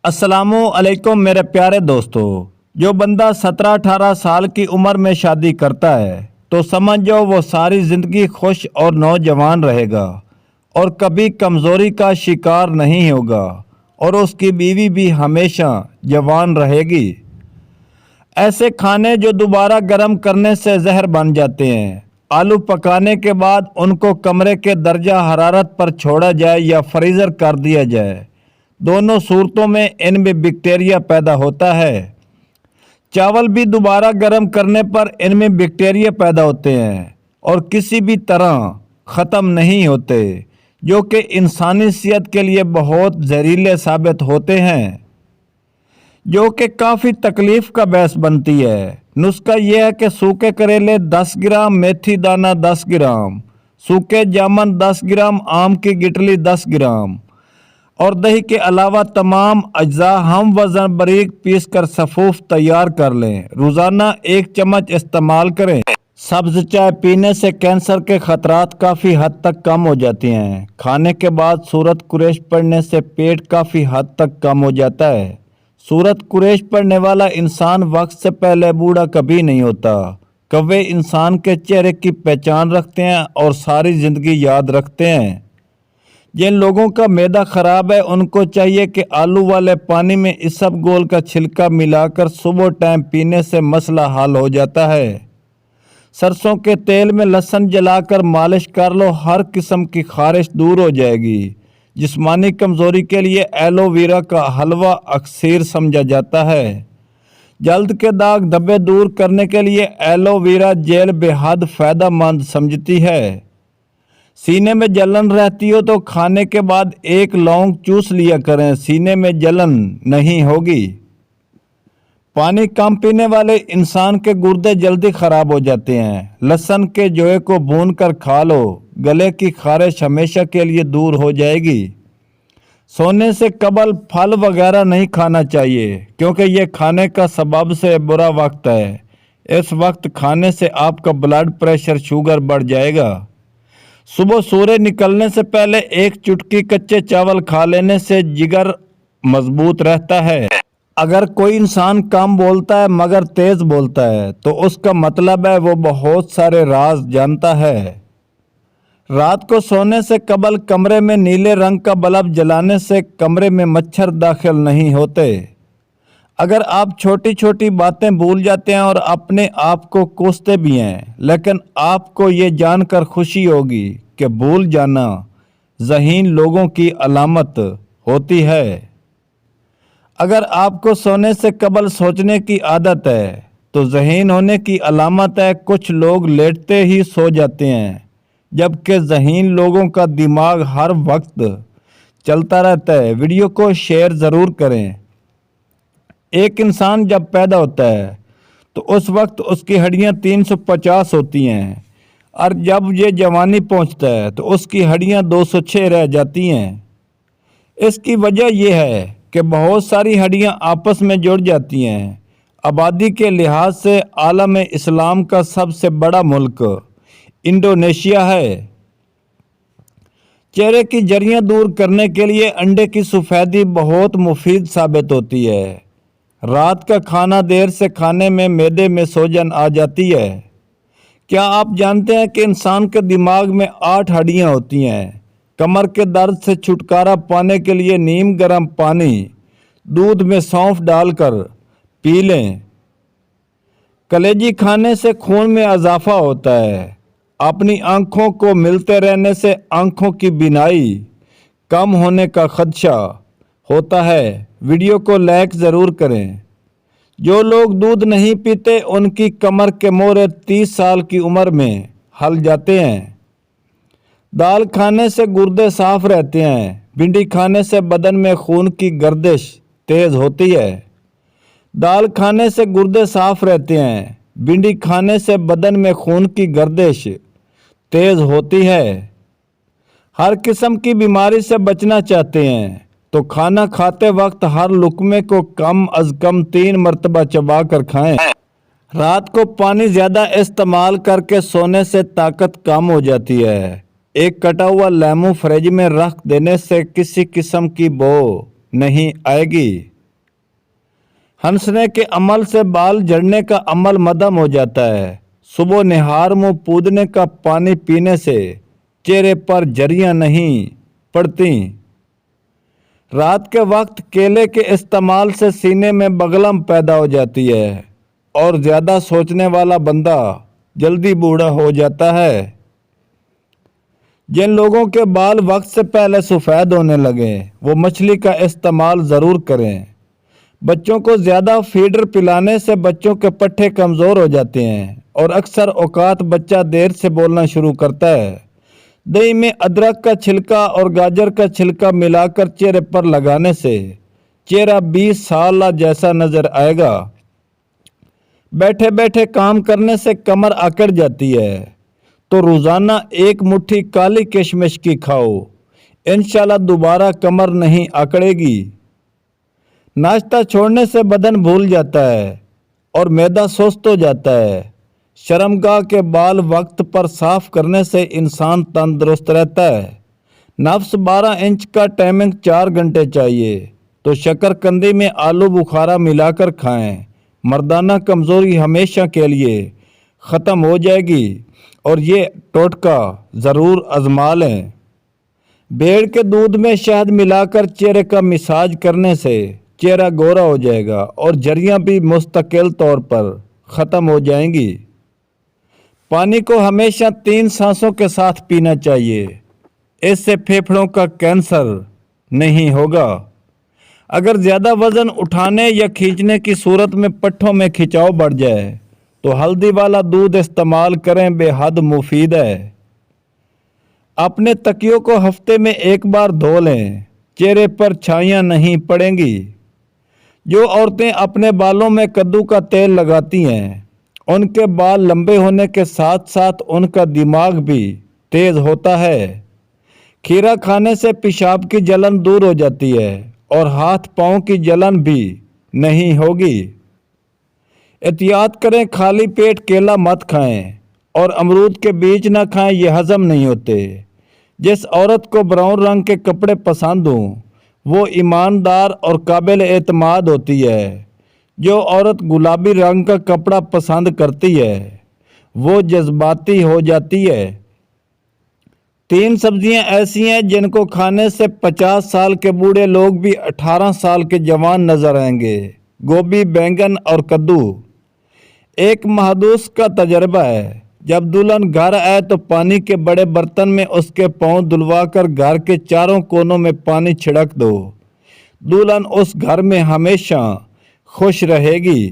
अस्सलाम वालेकुम मेरे प्यारे दोस्तों। जो बंदा 17-18 साल की उम्र में शादी करता है तो समझ जाओ वो सारी ज़िंदगी खुश और नौजवान रहेगा और कभी कमज़ोरी का शिकार नहीं होगा, और उसकी बीवी भी हमेशा जवान रहेगी। ऐसे खाने जो दोबारा गर्म करने से जहर बन जाते हैं, आलू पकाने के बाद उनको कमरे के दर्जा हरारत पर छोड़ा जाए या फ्रीज़र कर दिया जाए, दोनों सूरतों में इनमें बैक्टीरिया पैदा होता है। चावल भी दोबारा गर्म करने पर इनमें बैक्टीरिया पैदा होते हैं और किसी भी तरह ख़त्म नहीं होते, जो कि इंसानी सेहत के लिए बहुत जहरीले साबित होते हैं, जो कि काफ़ी तकलीफ़ का बायस बनती है। नुस्खा यह है कि सूखे करेले 10 ग्राम, मेथी दाना 10 ग्राम, सूखे जामुन 10 ग्राम, आम की गिटली 10 ग्राम और दही के अलावा तमाम अज्जा हम वज़न बारीक पीस कर सफूफ तैयार कर लें। रोज़ाना 1 चम्मच इस्तेमाल करें। सब्ज़ चाय पीने से कैंसर के ख़तरात काफ़ी हद तक कम हो जाती हैं। खाने के बाद सूरत कुरेश पड़ने से पेट काफ़ी हद तक कम हो जाता है। सूरत कुरेश पड़ने वाला इंसान वक्त से पहले बूढ़ा कभी नहीं होता। कौवे इंसान के चेहरे की पहचान रखते हैं और सारी ज़िंदगी याद रखते हैं। जिन लोगों का मैदा ख़राब है उनको चाहिए कि आलू वाले पानी में इसबगोल का छिलका मिलाकर सुबह टाइम पीने से मसला हल हो जाता है। सरसों के तेल में लहसुन जलाकर मालिश कर लो, हर किस्म की खारिश दूर हो जाएगी। जिस्मानी कमज़ोरी के लिए एलोवेरा का हलवा अक्सर समझा जाता है। जल्द के दाग धब्बे दूर करने के लिए एलोवेरा जेल बेहद फ़ायदेमंद समझती है। सीने में जलन रहती हो तो खाने के बाद 1 लौंग चूस लिया करें, सीने में जलन नहीं होगी। पानी कम पीने वाले इंसान के गुर्दे जल्दी खराब हो जाते हैं। लहसुन के जोए को भून कर खा लो, गले की खारिश हमेशा के लिए दूर हो जाएगी। सोने से कबल फल वगैरह नहीं खाना चाहिए क्योंकि ये खाने का सबब से बुरा वक्त है। इस वक्त खाने से आपका ब्लड प्रेशर, शुगर बढ़ जाएगा। सुबह सूरज निकलने से पहले 1 चुटकी कच्चे चावल खा लेने से जिगर मजबूत रहता है। अगर कोई इंसान कम बोलता है मगर तेज बोलता है तो उसका मतलब है वो बहुत सारे राज जानता है। रात को सोने से कबल कमरे में नीले रंग का बल्ब जलाने से कमरे में मच्छर दाखिल नहीं होते। अगर आप छोटी छोटी बातें भूल जाते हैं और अपने आप को कोसते भी हैं, लेकिन आपको ये जानकर खुशी होगी कि भूल जाना ज़हीन लोगों की अलामत होती है। अगर आपको सोने से कबल सोचने की आदत है तो ज़हीन होने की अलामत है। कुछ लोग लेटते ही सो जाते हैं जबकि ज़हीन लोगों का दिमाग हर वक्त चलता रहता है। वीडियो को शेयर ज़रूर करें। एक इंसान जब पैदा होता है तो उस वक्त उसकी हड्डियां 350 होती हैं और जब ये जवानी पहुंचता है तो उसकी हड्डियां 206 रह जाती हैं। इसकी वजह यह है कि बहुत सारी हड्डियां आपस में जुड़ जाती हैं। आबादी के लिहाज से आलम इस्लाम का सबसे बड़ा मुल्क इंडोनेशिया है। चेहरे की झुर्रियां दूर करने के लिए अंडे की सफ़ेदी बहुत मुफीद साबित होती है। रात का खाना देर से खाने में मैदे में सूजन आ जाती है। क्या आप जानते हैं कि इंसान के दिमाग में 8 हड्डियां होती हैं। कमर के दर्द से छुटकारा पाने के लिए नीम गर्म पानी दूध में सौंफ डालकर पी लें। कलेजी खाने से खून में इजाफा होता है। अपनी आँखों को मिलते रहने से आँखों की बीनाई कम होने का खदशा होता है। वीडियो को लाइक ज़रूर करें। जो लोग दूध नहीं पीते उनकी कमर के मोरे 30 साल की उम्र में हल जाते हैं। दाल खाने से गुर्दे साफ रहते हैं। भिंडी खाने से बदन में खून की गर्दिश तेज़ होती है। दाल खाने से गुर्दे साफ रहते हैं। भिंडी खाने से बदन में खून की गर्दिश तेज़ होती है। हर किस्म की बीमारी से बचना चाहते हैं तो खाना खाते वक्त हर लुकमे को कम अज़ कम 3 मरतबा चबा कर खाएं। रात को पानी ज़्यादा इस्तेमाल करके सोने से ताकत कम हो जाती है। एक कटा हुआ लेमू फ्रिज में रख देने से किसी किस्म की बो नहीं आएगी। हंसने के अमल से बाल झड़ने का अमल मदम हो जाता है। सुबह निहार मुंह पूदने का पानी पीने से चेहरे पर झर्रियाँ नहीं पड़ती। रात के वक्त केले के इस्तेमाल से सीने में बगलम पैदा हो जाती है और ज़्यादा सोचने वाला बंदा जल्दी बूढ़ा हो जाता है। जिन लोगों के बाल वक्त से पहले सफ़ेद होने लगे वो मछली का इस्तेमाल ज़रूर करें। बच्चों को ज़्यादा फीडर पिलाने से बच्चों के पट्टे कमज़ोर हो जाते हैं और अक्सर औकात बच्चा देर से बोलना शुरू करता है। दही में अदरक का छिलका और गाजर का छिलका मिलाकर चेहरे पर लगाने से चेहरा 20 साल जैसा नज़र आएगा। बैठे बैठे काम करने से कमर अकड़ जाती है तो रोज़ाना एक मुट्ठी काली किशमिश की खाओ, इंशाल्लाह दोबारा कमर नहीं अकड़ेगी। नाश्ता छोड़ने से बदन भूल जाता है और मैदा सुस्त हो जाता है। शर्मगाह के बाल वक्त पर साफ करने से इंसान तंदुरुस्त रहता है। नफ्स 12 इंच का टाइमिंग 4 घंटे चाहिए तो शकरकंदी में आलू बुखारा मिलाकर खाएं। मर्दाना कमज़ोरी हमेशा के लिए ख़त्म हो जाएगी और ये टोटका ज़रूर आजमा लें। भेड़ के दूध में शहद मिलाकर चेहरे का मसाज करने से चेहरा गोरा हो जाएगा और झर्रियाँ भी मुस्तकिल तौर पर ख़त्म हो जाएंगी। पानी को हमेशा 3 सांसों के साथ पीना चाहिए, इससे फेफड़ों का कैंसर नहीं होगा। अगर ज़्यादा वज़न उठाने या खींचने की सूरत में पट्ठों में खिंचाव बढ़ जाए तो हल्दी वाला दूध इस्तेमाल करें, बेहद मुफीद है। अपने तकियों को हफ्ते में 1 बार धो लें, चेहरे पर छाइयाँ नहीं पड़ेंगी। जो औरतें अपने बालों में कद्दू का तेल लगाती हैं उनके बाल लंबे होने के साथ साथ उनका दिमाग भी तेज़ होता है। खीरा खाने से पेशाब की जलन दूर हो जाती है और हाथ पाँव की जलन भी नहीं होगी। एहतियात करें, खाली पेट केला मत खाएं और अमरूद के बीज ना खाएं, ये हज़म नहीं होते। जिस औरत को ब्राउन रंग के कपड़े पसंद हों वो ईमानदार और काबिल एतमाद होती है। जो औरत गुलाबी रंग का कपड़ा पसंद करती है वो जज्बाती हो जाती है। 3 सब्जियां ऐसी हैं जिनको खाने से 50 साल के बूढ़े लोग भी 18 साल के जवान नजर आएंगे, गोभी, बैंगन और कद्दू। एक महदूस का तजर्बा है, जब दुल्हन घर आए तो पानी के बड़े बर्तन में उसके पाँव धुलवा कर घर के चारों कोनों में पानी छिड़क दो। दुल्हन उस घर में हमेशा खुश रहेगी।